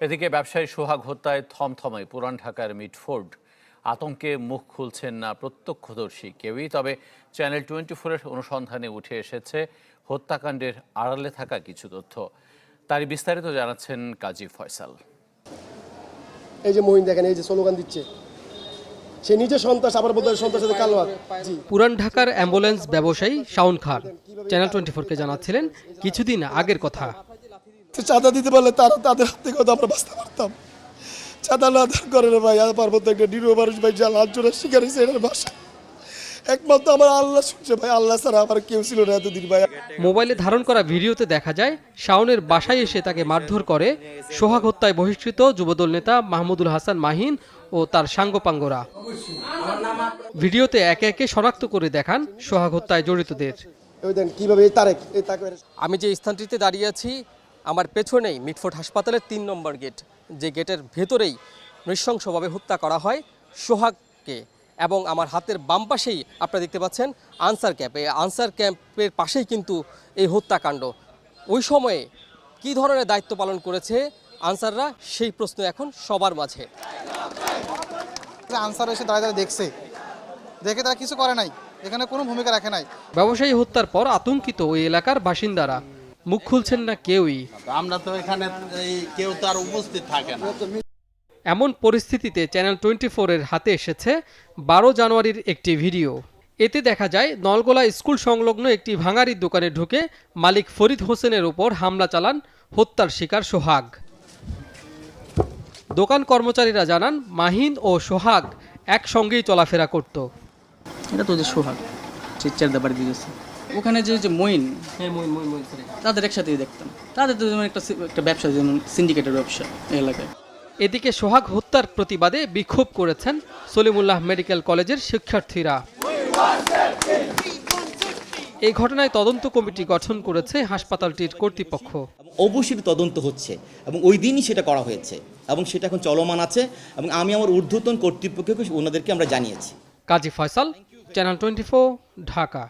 এদিকে ব্যবসায়ী সোহাগ হত্যায় থমথমায় পুরান ঢাকার মিটফোর্ড। আতঙ্কে মুখ খুলছেন না প্রত্যক্ষদর্শী কেউই। তবে চ্যানেল 24-এর অনুসন্ধানে উঠে এসেছে হত্যাকাণ্ডের আড়ালে থাকা কিছু তথ্য। তারই বিস্তারিত জানাচ্ছেন কাজী ফয়সাল। এই যে মহিন দেখেন, এই যে স্লোগান দিচ্ছে, সে নিজে সন্ত্রাস, আবার বলতে সন্ত্রাসের সাথে কালো হাত। পুরান ঢাকার অ্যাম্বুলেন্স ব্যবসায়ী শাওন খান চ্যানেল 24-কে জানাচ্ছিলেন কিছুদিন আগের কথা। চাঁদা দিতে পারলে তারা তাদের হাত থেকে আমরা বাঁচতে পারতাম। চাঁদা না করে না ভাই, পার্বত্য একটা নিরীহ মানুষ ভাই, যা লাঞ্ছনার শিকার হয়েছে এটার ভাষা একমাত্র আমার আল্লাহ শুনছে ভাই, আল্লাহ ছাড়া আমার কেউ ছিল না এতদিন ভাই। মোবাইলে ধারণ করা ভিডিওতে দেখা যায় শাওনের বাসায় এসে তাকে মারধর করে সোহাগ হত্যায় বহিষ্কৃত যুবদল নেতা মাহমুদুল হাসান মাহিন ও তার সাঙ্গপাঙ্গরা। ভিডিওতে একে একে শনাক্ত করে দেখান সোহাগ হত্যায় জড়িতদের। কিভাবে আমি যে স্থানটিতে দাঁড়িয়ে আছি, আমার পেছনেই মিটফোর্ড হাসপাতালের 3 নম্বর গেট, যে গেটের ভেতরেই নৃশংসভাবে হত্যা করা হয় সোহাগকে। এবং আমার হাতের বাম পাশেই আপনারা দেখতে পাচ্ছেন আনসার ক্যাম্প। এই আনসার ক্যাম্পের পাশেই কিন্তু এই হত্যাকাণ্ড। ওই সময়ে কী ধরনের দায়িত্ব পালন করেছে আনসাররা, সেই প্রশ্ন এখন সবার মাঝে। আনসার এসে দাঁড়িয়ে দেখছে, দেখে তারা কিছু করে নাই, এখানে কোনো ভূমিকা রাখে নাই। ব্যবসায়ী হত্যার পর আতঙ্কিত ওই এলাকার বাসিন্দারা, মুখ খুলছেন না কেউই। আমরা তো এখানে কেউ তার উপস্থিত থাকে না। এমন পরিস্থিতিতে চ্যানেল 24-এর হাতে এসেছে 12 জানুয়ারির একটি ভিডিও। এতে দেখা যায় নলগোলা স্কুল সংলগ্ন একটি ভাঙাড়ির দোকানে ঢুকে মালিক ফরিদ হোসেনের উপর হামলা চালান হত্যার শিকার সোহাগ। দোকান কর্মচারীরা জানান মাহিন ও সোহাগ একসঙ্গেই চলাফেরা করত। এটা তো যে সোহাগ চিচ্চার বাড়ি দিয়েছে, ওখানে যে মইন, তাদের একসাথেই দেখতাম। তাদের তো যেমন একটা ব্যবসা, যেমন সিন্ডিকেটের ব্যবসা এই এলাকায়। এদিকে সোহাগ হত্যার প্রতিবাদে বিক্ষোভ করেছেন সলিমুল্লাহ মেডিকেল কলেজের শিক্ষার্থীরা। এই ঘটনায় তদন্ত কমিটি গঠন করেছে হাসপাতালটির কর্তৃপক্ষ। অবশ্যই তদন্ত হচ্ছে এবং ওই দিনই সেটা করা হয়েছে এবং সেটা এখন চলমান আছে এবং আমি আমার ঊর্ধ্বতন কর্তৃপক্ষকে ওনাদেরকে আমরা জানিয়েছি। কাজী ফয়সাল, চ্যানেল 24, ঢাকা।